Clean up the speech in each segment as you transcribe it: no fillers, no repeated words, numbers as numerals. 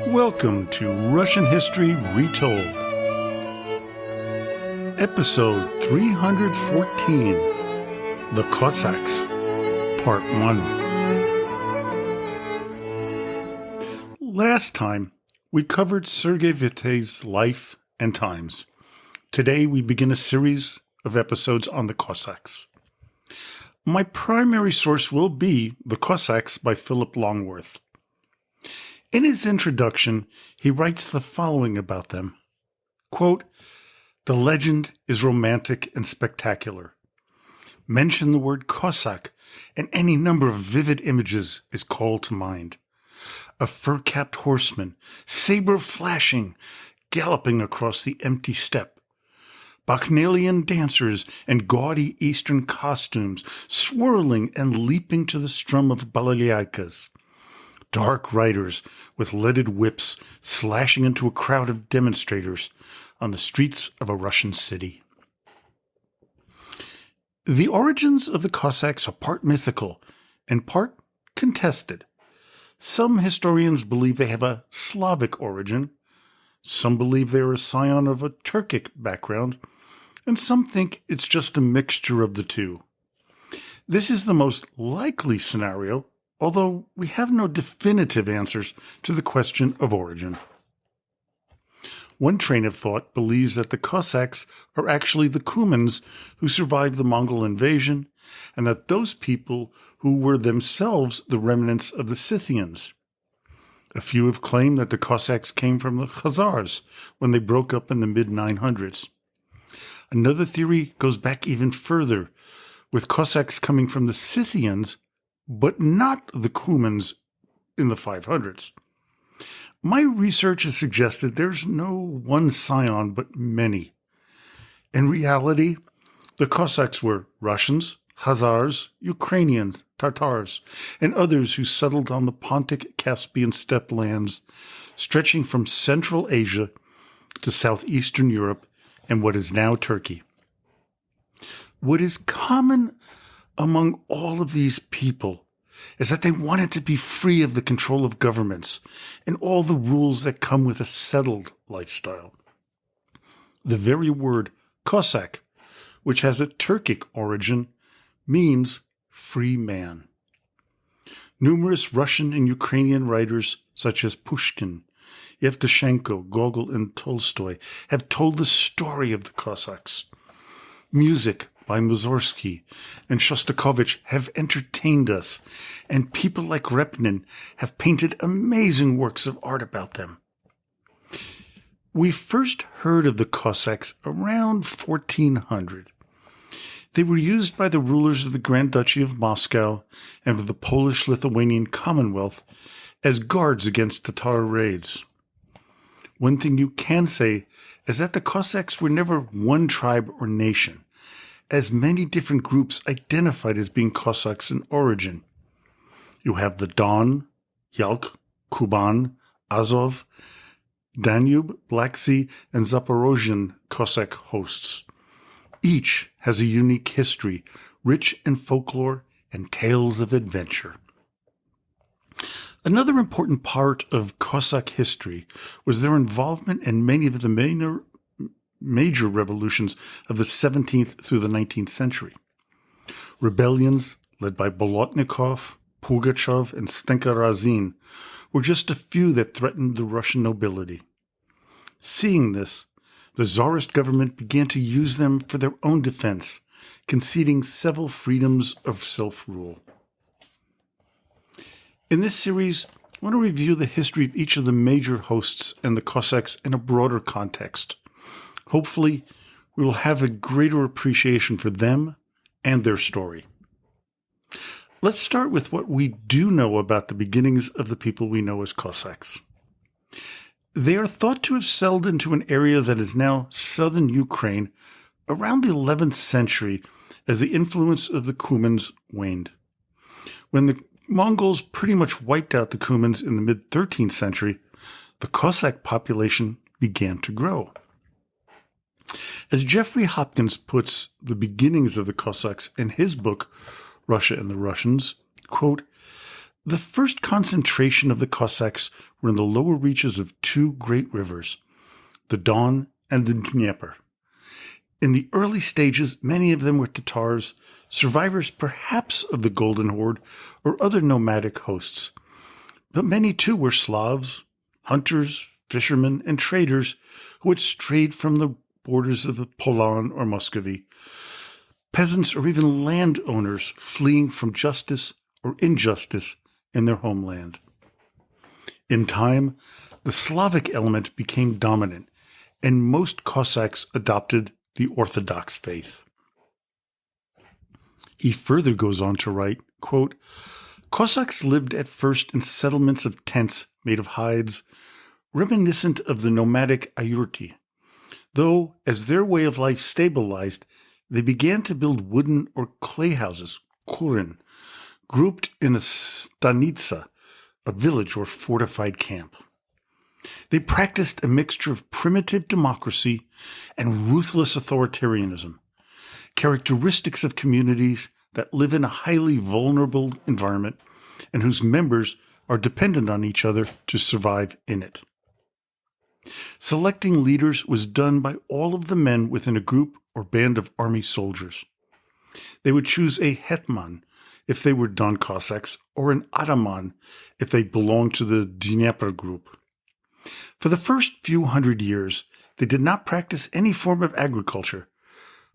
Welcome to Russian History Retold, Episode 314, The Cossacks, Part 1. Last time, we covered Sergei Vita's life and times. Today, we begin a series of episodes on the Cossacks. My primary source will be The Cossacks by Philip Longworth. In his introduction, he writes the following about them. Quote, "The legend is romantic and spectacular. Mention the word Cossack, and any number of vivid images is called to mind. A fur-capped horseman, saber flashing, galloping across the empty steppe. Bacchanalian dancers in gaudy Eastern costumes, swirling and leaping to the strum of balalaikas. Dark riders with leaded whips slashing into a crowd of demonstrators on the streets of a Russian city." The origins of the Cossacks are part mythical and part contested. Some historians believe they have a Slavic origin, some believe they are a scion of a Turkic background, and some think it's just a mixture of the two. This is the most likely scenario, although we have no definitive answers to the question of origin. One train of thought believes that the Cossacks are actually the Cumans who survived the Mongol invasion, and that those people who were themselves the remnants of the Scythians. A few have claimed that the Cossacks came from the Khazars when they broke up in the mid-900s. Another theory goes back even further, with Cossacks coming from the Scythians but not the Cumans in the 500s. My research has suggested there's no one scion, but many. In reality, the Cossacks were Russians, Khazars, Ukrainians, Tatars, and others who settled on the Pontic-Caspian steppe lands, stretching from Central Asia to southeastern Europe and what is now Turkey. What is common among all of these people is that they wanted to be free of the control of governments and all the rules that come with a settled lifestyle. The very word Cossack, which has a Turkic origin, means free man. Numerous Russian and Ukrainian writers such as Pushkin, Yevtushenko, Gogol, and Tolstoy have told the story of the Cossacks. Music by Mussorgsky and Shostakovich have entertained us, and people like Repnin have painted amazing works of art about them. We first heard of the Cossacks around 1400. They were used by the rulers of the Grand Duchy of Moscow and of the Polish-Lithuanian Commonwealth as guards against Tatar raids. One thing you can say is that the Cossacks were never one tribe or nation, as many different groups identified as being Cossacks in origin. You have the Don, Yalk, Kuban, Azov, Danube, Black Sea, and Zaporozhian Cossack hosts. Each has a unique history, rich in folklore and tales of adventure. Another important part of Cossack history was their involvement in many of the major revolutions of the 17th through the 19th century. Rebellions led by Bolotnikov, Pugachev, and Stenka Razin were just a few that threatened the Russian nobility. Seeing this, the Tsarist government began to use them for their own defense, conceding several freedoms of self-rule. In this series, I want to review the history of each of the major hosts and the Cossacks in a broader context. Hopefully, we will have a greater appreciation for them and their story. Let's start with what we do know about the beginnings of the people we know as Cossacks. They are thought to have settled into an area that is now southern Ukraine around the 11th century as the influence of the Cumans waned. When the Mongols pretty much wiped out the Cumans in the mid-13th century, the Cossack population began to grow. As Jeffrey Hopkins puts the beginnings of the Cossacks in his book, Russia and the Russians, quote, The first concentration of the Cossacks were in the lower reaches of two great rivers, the Don and the Dnieper. In the early stages, many of them were Tatars, survivors perhaps of the Golden Horde or other nomadic hosts. But many too were Slavs, hunters, fishermen, and traders who had strayed from the borders of Poland or Muscovy, peasants or even landowners fleeing from justice or injustice in their homeland. In time, the Slavic element became dominant, and most Cossacks adopted the Orthodox faith. He further goes on to write, quote, Cossacks lived at first in settlements of tents made of hides, reminiscent of the nomadic ayurti, though as their way of life stabilized, they began to build wooden or clay houses, kurin, grouped in a stanitsa, a village or fortified camp. They practiced a mixture of primitive democracy and ruthless authoritarianism, characteristics of communities that live in a highly vulnerable environment and whose members are dependent on each other to survive in it. Selecting leaders was done by all of the men within a group or band of army soldiers. They would choose a hetman if they were Don Cossacks or an ataman if they belonged to the Dnieper group. For the first few hundred years, they did not practice any form of agriculture,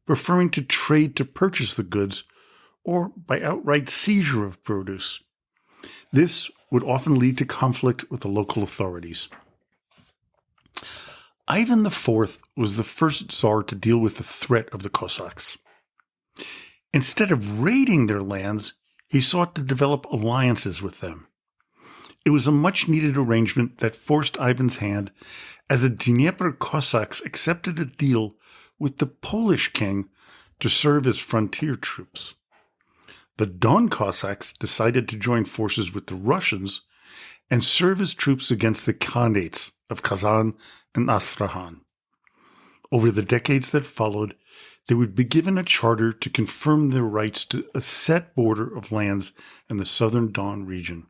preferring to trade to purchase the goods or by outright seizure of produce. This would often lead to conflict with the local authorities. Ivan IV was the first Tsar to deal with the threat of the Cossacks. Instead of raiding their lands, he sought to develop alliances with them. It was a much-needed arrangement that forced Ivan's hand, as the Dnieper Cossacks accepted a deal with the Polish king to serve as frontier troops. The Don Cossacks decided to join forces with the Russians and serve as troops against the Khanates of Kazan and Astrakhan. Over the decades that followed, they would be given a charter to confirm their rights to a set border of lands in the southern Don region.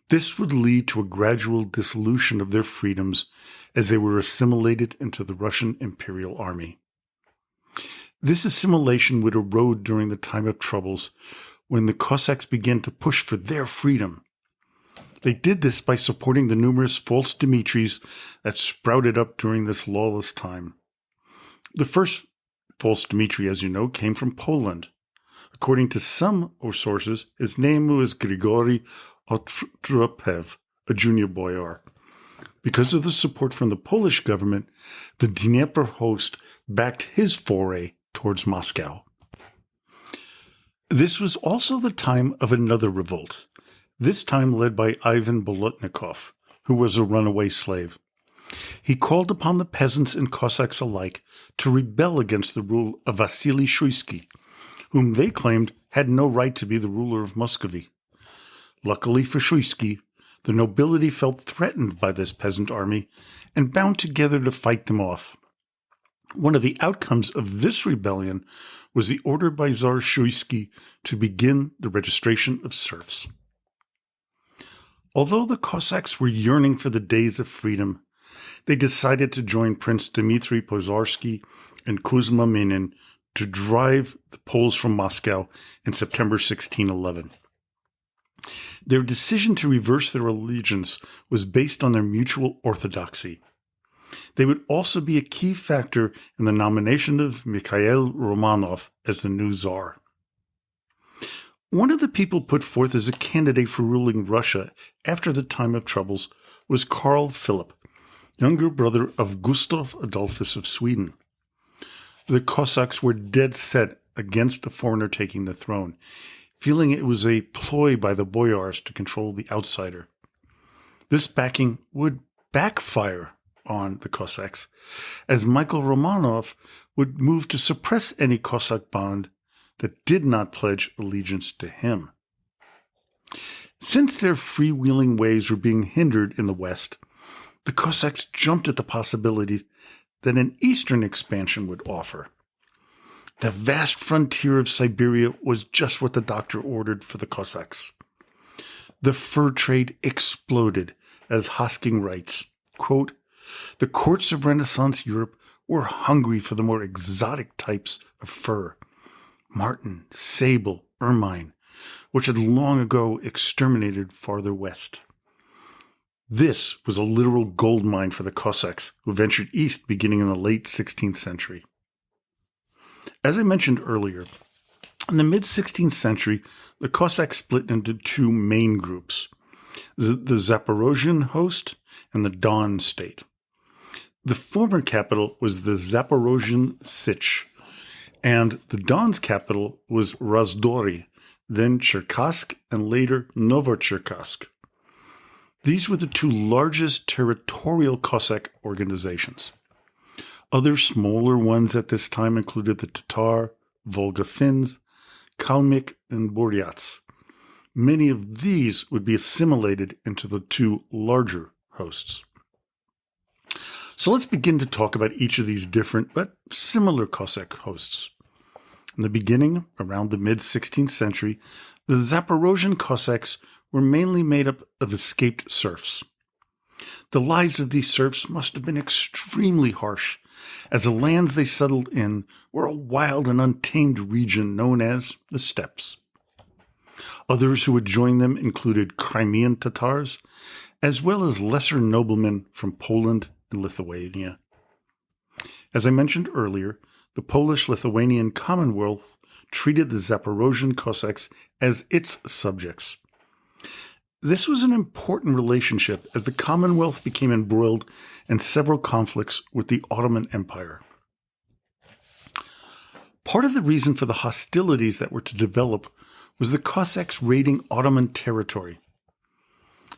This would lead to a gradual dissolution of their freedoms as they were assimilated into the Russian Imperial Army. This assimilation would erode during the time of troubles when the Cossacks began to push for their freedom. They did this by supporting the numerous false Dimitris that sprouted up during this lawless time. The first false Dimitri, as you know, came from Poland. According to some sources, his name was Grigory Otropev, a junior boyar. Because of the support from the Polish government, the Dnieper host backed his foray towards Moscow. This was also the time of another revolt, this time led by Ivan Bolotnikov, who was a runaway slave. He called upon the peasants and Cossacks alike to rebel against the rule of Vasily Shuisky, whom they claimed had no right to be the ruler of Muscovy. Luckily for Shuisky, the nobility felt threatened by this peasant army and bound together to fight them off. One of the outcomes of this rebellion was the order by Tsar Shuisky to begin the registration of serfs. Although the Cossacks were yearning for the days of freedom, they decided to join Prince Dmitry Pozarsky and Kuzma Minin to drive the Poles from Moscow in September 1611. Their decision to reverse their allegiance was based on their mutual orthodoxy. They would also be a key factor in the nomination of Mikhail Romanov as the new Tsar. One of the people put forth as a candidate for ruling Russia after the time of troubles was Carl Philip, younger brother of Gustav Adolphus of Sweden. The Cossacks were dead set against a foreigner taking the throne, feeling it was a ploy by the boyars to control the outsider. This backing would backfire on the Cossacks, as Michael Romanov would move to suppress any Cossack band that did not pledge allegiance to him. Since their freewheeling ways were being hindered in the West, the Cossacks jumped at the possibilities that an eastern expansion would offer. The vast frontier of Siberia was just what the doctor ordered for the Cossacks. The fur trade exploded, as Hosking writes, quote, "The courts of Renaissance Europe were hungry for the more exotic types of fur, marten, sable, ermine, which had long ago exterminated farther west." This was a literal gold mine for the Cossacks, who ventured east beginning in the late 16th century. As I mentioned earlier, in the mid-16th century, the Cossacks split into two main groups, the Zaporozhian host and the Don state. The former capital was the Zaporozhian Sich, and the Don's capital was Razdory, then Cherkassk, and later Novocherkassk. These were the two largest territorial Cossack organizations. Other smaller ones at this time included the Tatar, Volga Finns, Kalmyk, and Buryats. Many of these would be assimilated into the two larger hosts. So let's begin to talk about each of these different but similar Cossack hosts. In the beginning, around the mid-16th century, the Zaporozhian Cossacks were mainly made up of escaped serfs. The lives of these serfs must have been extremely harsh, as the lands they settled in were a wild and untamed region known as the steppes. Others who would join them included Crimean Tatars, as well as lesser noblemen from Poland and Lithuania. As I mentioned earlier, the Polish-Lithuanian Commonwealth treated the Zaporozhian Cossacks as its subjects. This was an important relationship as the Commonwealth became embroiled in several conflicts with the Ottoman Empire. Part of the reason for the hostilities that were to develop was the Cossacks raiding Ottoman territory.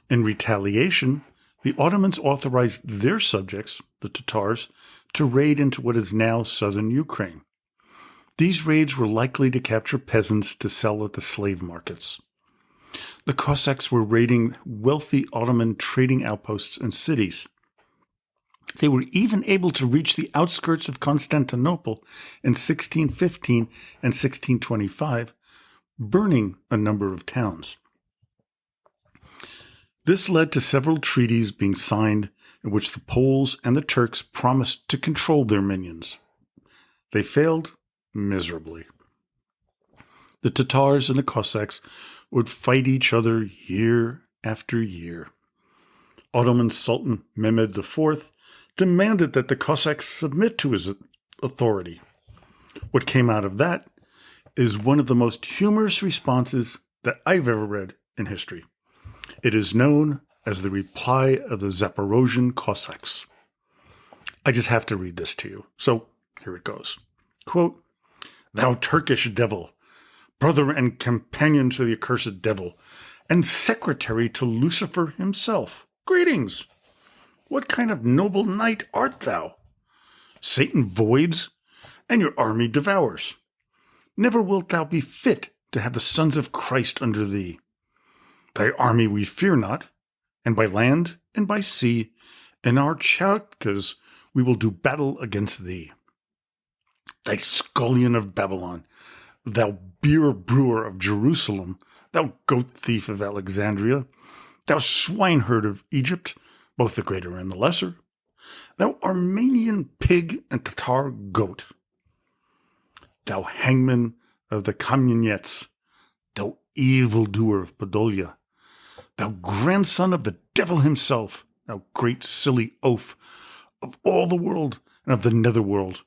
In retaliation, the Ottomans authorized their subjects, the Tatars, to raid into what is now southern Ukraine. These raids were likely to capture peasants to sell at the slave markets. The Cossacks were raiding wealthy Ottoman trading outposts and cities. They were even able to reach the outskirts of Constantinople in 1615 and 1625, burning a number of towns. This led to several treaties being signed in which the Poles and the Turks promised to control their minions. They failed miserably. The Tatars and the Cossacks would fight each other year after year. Ottoman Sultan Mehmed IV demanded that the Cossacks submit to his authority. What came out of that is one of the most humorous responses that I've ever read in history. It is known as the reply of the Zaporozhian Cossacks. I just have to read this to you, so here it goes. Quote, "Thou Turkish devil, brother and companion to the accursed devil, and secretary to Lucifer himself, greetings! What kind of noble knight art thou? Satan voids, and your army devours. Never wilt thou be fit to have the sons of Christ under thee. Thy army we fear not, and by land and by sea, in our Chalkas we will do battle against thee. Thy scullion of Babylon, thou beer brewer of Jerusalem, thou goat thief of Alexandria, thou swineherd of Egypt, both the greater and the lesser, thou Armenian pig and Tatar goat, thou hangman of the Kamenets, thou evildoer of Podolia, thou grandson of the devil himself, thou great silly oaf of all the world and of the netherworld,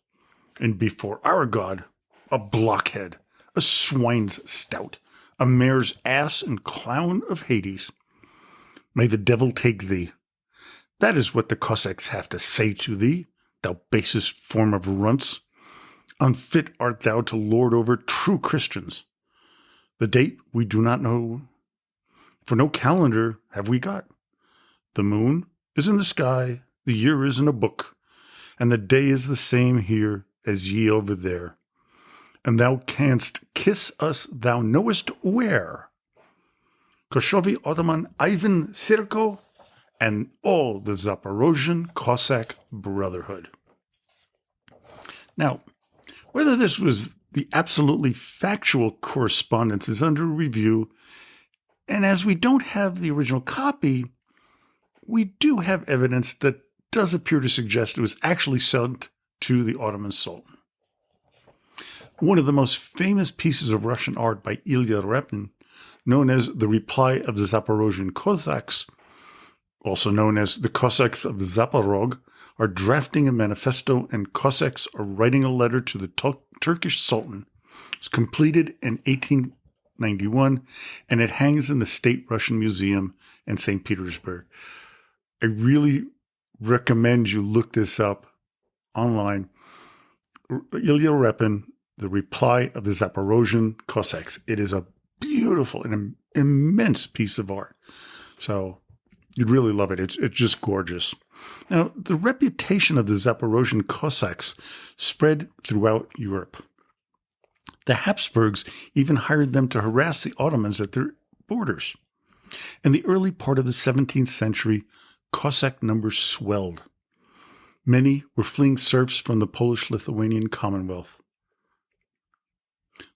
and before our God, a blockhead, a swine's stout, a mare's ass and clown of Hades. May the devil take thee. That is what the Cossacks have to say to thee, thou basest form of runts. Unfit art thou to lord over true Christians. The date we do not know, for no calendar have we got. The moon is in the sky, the year is in a book, and the day is the same here as ye over there. And thou canst kiss us thou knowest where. Koshovi Ottoman Ivan Sirko, and all the Zaporozhian Cossack Brotherhood. Now, whether this was the absolutely factual correspondence is under review, And as we don't have the original copy, we do have evidence that does appear to suggest it was actually sent to the Ottoman Sultan. One of the most famous pieces of Russian art by Ilya Repin, known as The Reply of the Zaporozhian Cossacks, also known as the Cossacks of Zaporog, are drafting a manifesto and Cossacks are writing a letter to the Turkish Sultan. It's completed in 1891, and it hangs in the State Russian Museum in St. Petersburg. I really recommend you look this up online. Ilya Repin, The Reply of the Zaporozhian Cossacks. It is a beautiful and immense piece of art. So you'd really love it. It's just gorgeous. Now, the reputation of the Zaporozhian Cossacks spread throughout Europe. The Habsburgs even hired them to harass the Ottomans at their borders. In the early part of the 17th century, Cossack numbers swelled. Many were fleeing serfs from the Polish-Lithuanian Commonwealth.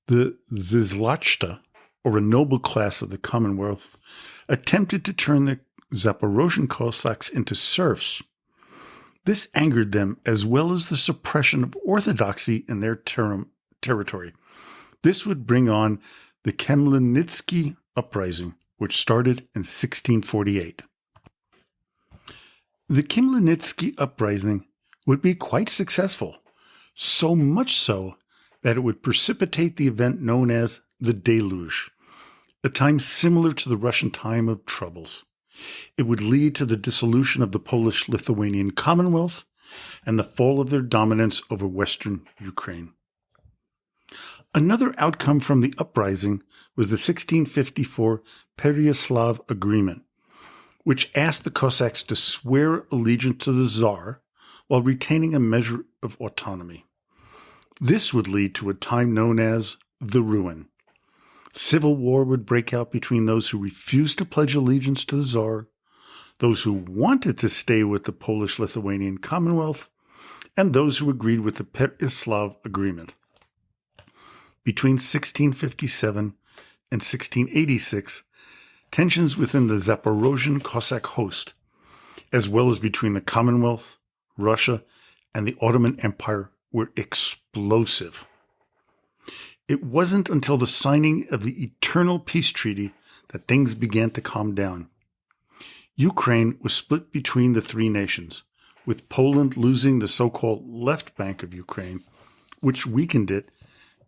The Zizlachta, or a noble class of the Commonwealth, attempted to turn the Zaporozhian Cossacks into serfs. This angered them, as well as the suppression of orthodoxy in their territory. This would bring on the Khmelnytsky uprising, which started in 1648. The Khmelnytsky uprising would be quite successful, so much so that it would precipitate the event known as the Deluge, a time similar to the Russian time of troubles. It would lead to the dissolution of the Polish-Lithuanian Commonwealth and the fall of their dominance over western Ukraine. Another outcome from the uprising was the 1654 Pereyaslav Agreement, which asked the Cossacks to swear allegiance to the Tsar while retaining a measure of autonomy. This would lead to a time known as the Ruin. Civil war would break out between those who refused to pledge allegiance to the Tsar, those who wanted to stay with the Polish-Lithuanian Commonwealth, and those who agreed with the Pereyaslav Agreement. Between 1657 and 1686, tensions within the Zaporozhian Cossack host, as well as between the Commonwealth, Russia, and the Ottoman Empire, were explosive. It wasn't until the signing of the Eternal Peace Treaty that things began to calm down. Ukraine was split between the three nations, with Poland losing the so-called left bank of Ukraine, which weakened it,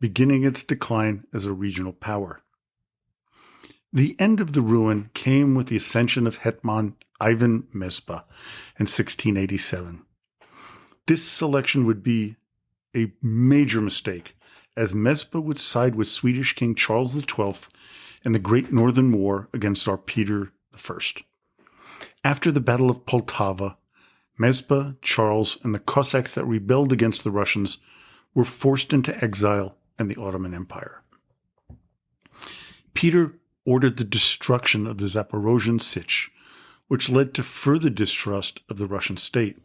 beginning its decline as a regional power. The end of the ruin came with the ascension of Hetman Ivan Mezba in 1687. This selection would be a major mistake, as Mezba would side with Swedish King Charles XII in the Great Northern War against Tsar Peter I. After the Battle of Poltava, Mezba, Charles, and the Cossacks that rebelled against the Russians were forced into exile in the Ottoman Empire. Peter ordered the destruction of the Zaporozhian Sich, which led to further distrust of the Russian state.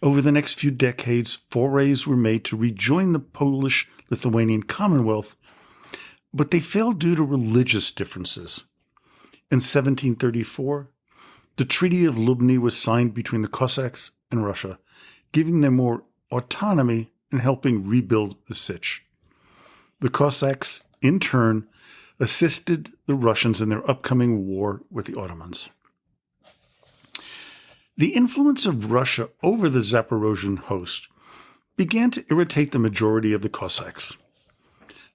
Over the next few decades, forays were made to rejoin the Polish-Lithuanian Commonwealth, but they failed due to religious differences. In 1734, the Treaty of Lubny was signed between the Cossacks and Russia, giving them more autonomy and helping rebuild the Sich. The Cossacks, in turn, assisted the Russians in their upcoming war with the Ottomans. The influence of Russia over the Zaporozhian host began to irritate the majority of the Cossacks.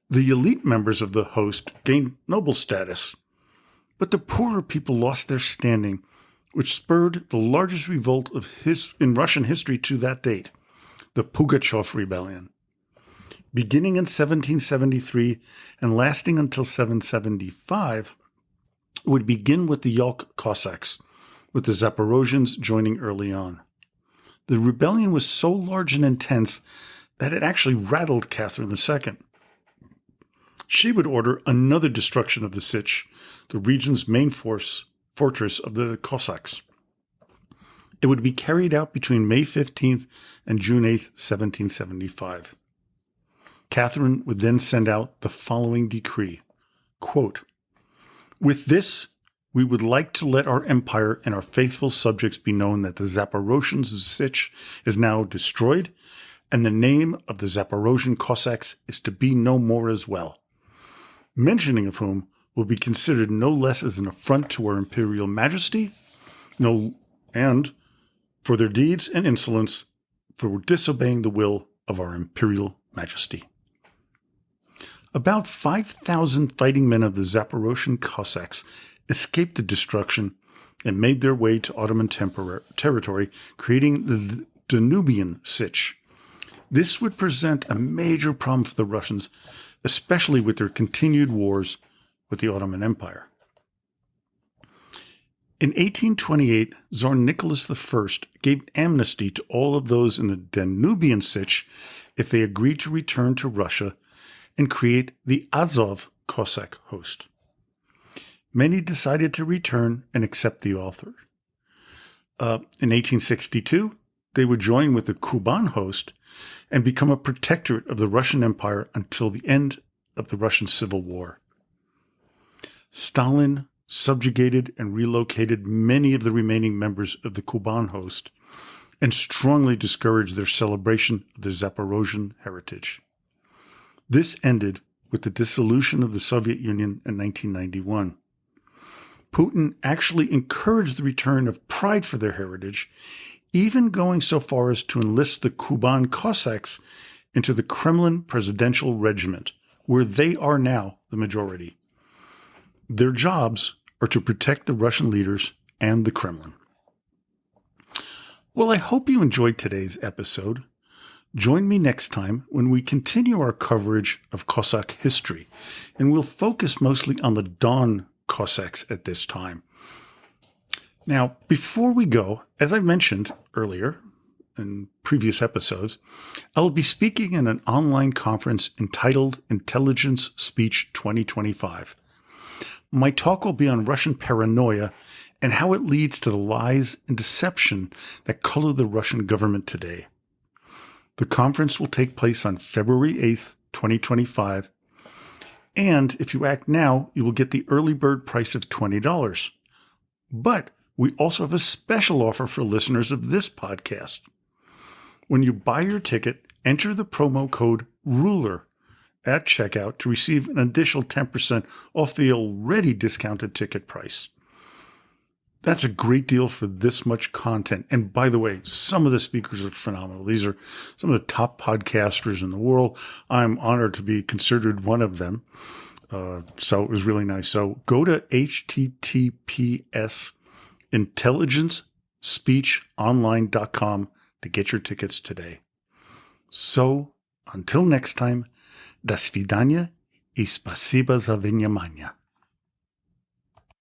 The elite members of the host gained noble status, but the poorer people lost their standing, which spurred the largest revolt in Russian history to that date, the Pugachev Rebellion. Beginning in 1773 and lasting until 1775, it would begin with the Yalk Cossacks, with the Zaporozhians joining early on. The rebellion was so large and intense that it actually rattled Catherine II. She would order another destruction of the Sich, the region's main fortress of the Cossacks. It would be carried out between May 15th and June 8th, 1775. Catherine would then send out the following decree, quote, With this, we would like to let our empire and our faithful subjects be known that the Zaporozhian Sich is now destroyed, and the name of the Zaporozhian Cossacks is to be no more as well. Mentioning of whom will be considered no less as an affront to our imperial majesty, and for their deeds and insolence for disobeying the will of our imperial majesty. About 5,000 fighting men of the Zaporozhian Cossacks escaped the destruction and made their way to Ottoman territory, creating the Danubian Sich. This would present a major problem for the Russians, especially with their continued wars with the Ottoman Empire. In 1828, Tsar Nicholas I gave amnesty to all of those in the Danubian Sich if they agreed to return to Russia and create the Azov Cossack host. Many decided to return and accept the offer. In 1862, they would join with the Kuban host and become a protectorate of the Russian Empire until the end of the Russian Civil War. Stalin subjugated and relocated many of the remaining members of the Kuban host and strongly discouraged their celebration of their Zaporozhian heritage. This ended with the dissolution of the Soviet Union in 1991. Putin actually encouraged the return of pride for their heritage, even going so far as to enlist the Kuban Cossacks into the Kremlin Presidential Regiment, where they are now the majority. Their jobs are to protect the Russian leaders and the Kremlin. Well, I hope you enjoyed today's episode. Join me next time when we continue our coverage of Cossack history, and we'll focus mostly on the Don Cossacks at this time. Now, before we go, as I mentioned earlier in previous episodes, I will be speaking in an online conference entitled Intelligence Speech 2025. My talk will be on Russian paranoia and how it leads to the lies and deception that color the Russian government today. The conference will take place on February 8th, 2025, and if you act now, you will get the early bird price of $20. But we also have a special offer for listeners of this podcast. When you buy your ticket, enter the promo code RULER at checkout to receive an additional 10% off the already discounted ticket price. That's a great deal for this much content. And by the way, some of the speakers are phenomenal. These are some of the top podcasters in the world. I'm honored to be considered one of them. So it was really nice. So go to https://intelligencespeechonline.com to get your tickets today. So until next time, до свидания и спасибо за внимание.